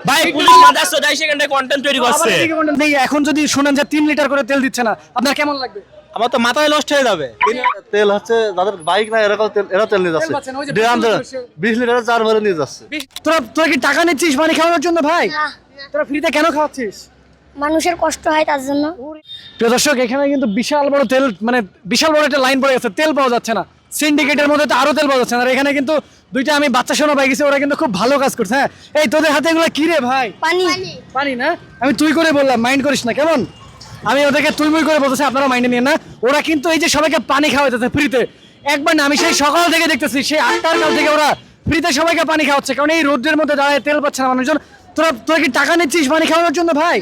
ভাই পুলিশ মাত্র 10 সেকেন্ডে কন্টেন্ট তৈরি করছে। এখন যদি শুনেন যে 3 লিটার করে তেল দিচ্ছে না, আপনার কেমন লাগবে? আমার তো মাথায় নষ্ট হয়ে যাবে। তেল হচ্ছে যাদের বাইক নাই এরা তেল নিয়ে যাচ্ছে। 20 লিটারে 4 ভরে নিয়ে যাচ্ছে। তোরা কি টাকা নিচ্ছিস পানি খাওয়ানোর জন্য ভাই? তোরা ফ্রিতে কেন খাওয়াচ্ছিস? মানুষের কষ্ট হয় তার জন্য। প্রিয় দর্শক, এখানে কিন্তু বিশাল বড় তেল মানে বিশাল বড় একটা লাইন পড়ে গেছে, তেল পাওয়া যাচ্ছে না। সিন্ডিকেটের মধ্যে তো আরো তেল পাওয়া যাচ্ছে না। আর এখানে কিন্তু দুইটা আমি বাচ্চা শোনা পাই গেছি, ওরা কিন্তু খুব ভালো কাজ করছে। হ্যাঁ, এই তোদের হাতে এগুলো কি রে ভাই? পানি। পানি না? আমি তুই করে বললাম, মাইন্ড করিস না কেমন? আমি ওদেরকে তুই মুই করে বলতেছি, আপনারা মাইন্ডে নিয়ে না। ওরা কিন্তু এই যে সবাইকে পানি খাওয়াইতেছে ফ্রিতে। একবার না, আমি সেই সকাল থেকে দেখতেছি, সেই 8টার কাল থেকে ওরা ফ্রিতে সবাইকে পানি খাওয়াচ্ছে, কারণ এই রোদ্রের মধ্যে দাঁড়ায় তেল পাচ্ছে না মানুষজন। তোরা কি টাকা নিচ্ছিস পানি খাওয়ানোর জন্য ভাই?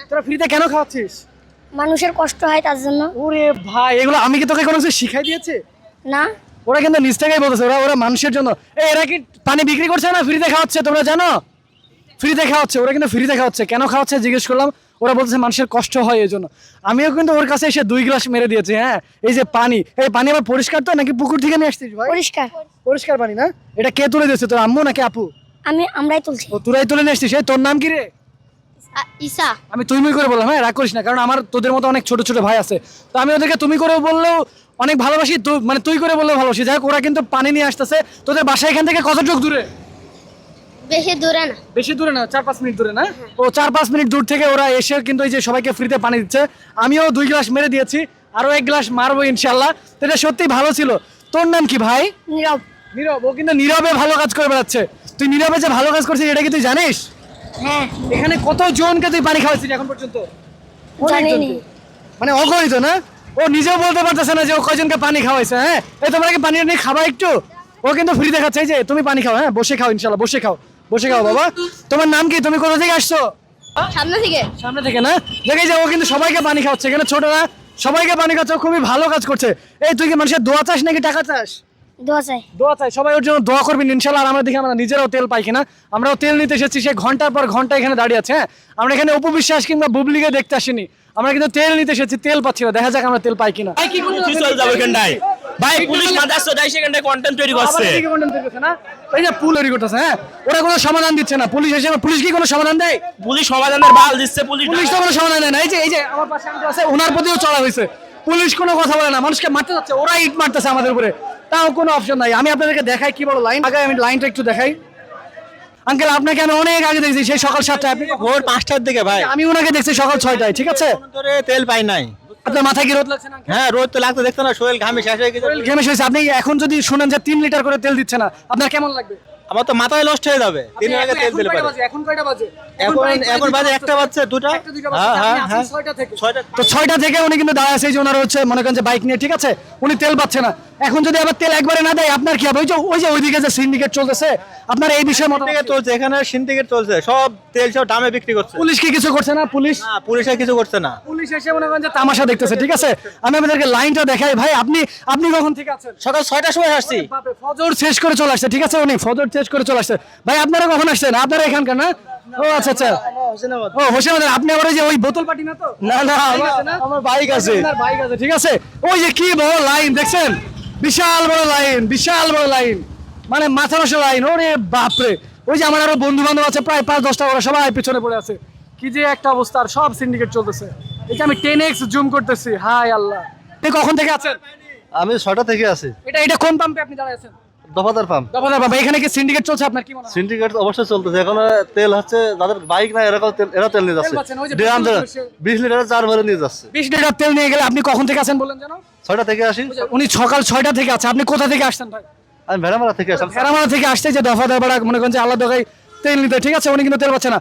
তোরা ফ্রিতে কেন খাওয়াচ্ছিস? মানুষের কষ্ট হয় তার জন্য। ওরে ভাই, এগুলো আমি কি তোকে কোনো কিছু শিখাই দিয়েছে? না, ওরা কিন্তু নিজ থেকেই বলতেছে, ওরা মানুষের জন্য। এরা কি পানি বিক্রি করছে না ফ্রিতে খাওয়াচ্ছে? তোমরা জানো ফ্রিতে খাওয়াচ্ছে, ওরা কিন্তু ফ্রিতে খাওয়াচ্ছে। কেন খাওয়াচ্ছে জিজ্ঞেস করলাম, ওরা বলতেছে মানুষের কষ্ট হয় এই জন্য। আমিও কিন্তু ওর কাছে এসে 2 গ্লাস মেরে দিয়েছি। হ্যাঁ, এই যে পানি, এই পানি আবার পরিষ্কার তো নাকি পুকুর থেকে নিয়ে আসছিস ভাই? পরিষ্কার। পরিষ্কার পানি না? এটা কে তুলে দিয়েছে, তোর আম্মু নাকি আপু? আমরাই তুলছি। ও তোরাই তুলে নিয়ে আসছিস। এই তোর নাম কি রে? ঈসা। আমি তুই মুই করে বললাম, হ্যাঁ রাগ করিস না, কারণ আমার তোদের মতো অনেক ছোট ছোট ভাই আছে। তো আমি ওদেরকে তুমি করে বললেও অনেক ভালোবাসি, মানে তুই করে বললেও ভালোবাসি। যাই হোক, ওরা কিন্তু পানি নিয়ে আসতেছে। তোদের বাসা এখান থেকে কতটুক দূরে? বেশি দূরে না। বেশি দূরে না, 4-5 মিনিট দূরে না? ও 4-5 মিনিট দূর থেকে ওরা এসে কিন্তু এই যে সবাইকে ফ্রিতে পানি দিচ্ছে। আমিও 2 গ্লাস মেরে দিয়েছি, আরো 1 গ্লাস মারবো ইনশাল্লাহ। তো এটা সত্যি ভালো ছিল। তোর নাম কি ভাই? নীরব। নীরব। ও কিন্তু নীরবে ভালো কাজ করে বেড়াচ্ছে। তুই নীরবে যে ভালো কাজ করছিস এটা কি তুই জানিস? হ্যাঁ, এখানে কতজনকে তুই পানি খাওয়াচ্ছিস এখন পর্যন্ত? জানিনি। মানে অগণিত না? ও নিজেও বলতে পারতেছে না যে ও কয়জনকে পানি খাওয়াইছে। হ্যাঁ, এই তোমরা কি পানি নিয়ে খাবা একটু? ও কিন্তু ফ্রি দেখাচ্ছে, এই যে তুমি পানি খাও। হ্যাঁ, বসে খাও ইনশাল্লাহ, বসে খাও, বসে খাও বাবা। তোমার নাম কি? তুমি কোথা থেকে আসছো? সামনে থেকে। সামনে থেকে না? দেখে যে ও কিন্তু সবাইকে পানি খাওয়াচ্ছে, এখানে ছোটরা সবাইকে পানি খাচ্ছে, ও খুবই ভালো কাজ করছে। এই তুই কি মানুষের দোয়া চাস নাকি টাকা চাস? দোয়া চাই। দোয়া চাই, সবাই ওর জন্য দোয়া করবেন ইনশাল্লাহ। আর আমরা দেখি আমরা নিজেরাও তেল পাই কিনা। আমরাও তেল নিতে এসেছি, সে ঘন্টার পর ঘন্টা এখানে দাঁড়িয়ে আছে। হ্যাঁ, আমরা এখানে অপবিশ্বাস কিংবা বুবলিকে দেখতে আসিনি, আমরা কিন্তু তেল নিতে এসেছি, তেল পাচ্ছি না। দেখা যাক আমরা তেল পাই কিনা। কি চলে যাবে এখানটায়? ভাই পুলিশ মাত্র 10 সেকেন্ডে কন্টেন্ট তৈরি করছে। এই যে পুল তৈরি করতেছে। হ্যাঁ, ওরা কোনো সমাধান দিচ্ছে না। পুলিশ এসে, পুলিশ কি কোনো সমাধান দেয়? পুলিশ সমাধানের বাল দিচ্ছে। পুলিশ তো কোনো সমাধান দেয় না। এই যে আমার পাশে আঙ্কেল আছে, ওনার প্রতিও চড়া হয়েছে। পুলিশ কোনো কথা বলে না, মানুষকে মারতে যাচ্ছে, ওরা ইট মারতেছে আমাদের উপরে, তাও কোনো অপশন নাই। আমি আপনাদেরকে দেখাই কি বড় লাইন। আগে আমি লাইনটা একটু দেখাই। আঙ্কেল, আপনাকে আমি অনেক আগে দেখছি, সেই সকাল 7টায়। আপনি ভোর 5টার দিকে ভাই। আমি ওনাকে দেখছি সকাল 6টায়, ঠিক আছে? ধরে তেল পাই নাই। আপনার মাথায় কি রোদ লাগছে না? হ্যাঁ, রোদ তো লাগতে দেখতে না, শরীর ঘামে শেষ হয়ে গেছে। ঘেমে শেষ। আপনি এখন যদি শুনেন যে 3 লিটার করে তেল দিচ্ছে না, আপনার কেমন লাগবে? আমার তো মাথায় নষ্ট হয়ে যাবে। 3 আগে তেল দিলে পারে। এখন কয়টা বাজে? এখন বাজে 1টা বাজছে, 2টা। হ্যাঁ হ্যাঁ, 6টা থেকে। 6টা। তো 6টা থেকে উনি কিন্তু দাঁড়ায় আছে, এই যে ওনার হচ্ছে মনে করেন যে বাইক নিয়ে, ঠিক আছে? উনি তেল পাচ্ছে না। এখন যদি আবার তেল একবারে না দেয় আপনার কি হবে? ওই যে ওইদিকে যে সিন্ডিকেট চলতেছে, আপনার এই বিষয়ে মত সিন্ডিকেট চলছে, এখানে সিন্ডিকেট চলছে, সব তেল সব দামে বিক্রি করছে। পুলিশ কি কিছু করছে না? পুলিশ পুলিশে কিছু করছে না। পুলিশ এসে মনে করেন যে তামাশা দেখতেছে, ঠিক আছে? আমি আপনাদেরকে লাইনটা দেখাই। ভাই আপনি কখন থেকে আছেন? সকাল 6টার সময় আসছি। ফজর শেষ করে চলে আসছে, ঠিক আছে? উনি ফজর শেষ করে চলে আসছে। ভাই আপনারা কখন আসছেন? আপনারা এখানকার না? ও আচ্ছা আচ্ছা। ও হোসেন, আপনি আবার ওই যে ওই বোতল পার্টি না তো? না না, আমার বাইক আছে। আপনার বাইক আছে, ঠিক আছে? ওই যে কি বড় লাইন দেখছেন, বিশাল বড় লাইন, বিশাল বড় লাইন, মানে মাথা নষ্ট লাইন। ওরে বাপরে! ওই যে আমার আরো বন্ধু বান্ধব আছে প্রায় 5-10টা, ওরা সবাই পিছনে পড়ে আছে। কি যে একটা অবস্থা, আর সব সিন্ডিকেট চলতেছে। এই যে আমি 10x জুম করতেছি, হাই আল্লাহ। আপনি কখন থেকে আছেন? আমি 6টা থেকে আছি। এটা কোন পাম্পে আপনি দাঁড়ায় আছেন? দফাদার পাম্প। দফাদার পাম্প। এখানে কি সিন্ডিকেট চলছে আপনার কি মনে হয়? সিন্ডিকেট অবশ্যই চলতেছে। এখন তেল হচ্ছে যাদের বাইক নাই এরা তেল নিয়ে যাচ্ছে। পাচ্ছেন, ওই যে 20 লিটারে 4 ভরে নিয়ে যাচ্ছে। 20 লিটার তেল নিয়ে গেলে। আপনি কখন থেকে আছেন বললেন জানো? 6টা থেকে আসি। উনি সকাল 6টা থেকে আছে। আপনি কোথা থেকে আসছেন ভাই? আমি ভেড়ামারা থেকে আসি। ফেরামারা থেকে আসছে, যে দফাদার বাড়া মনে করেন যে আলাদা তেল নিতে, ঠিক আছে? উনি কিন্তু তেল পাচ্ছে না।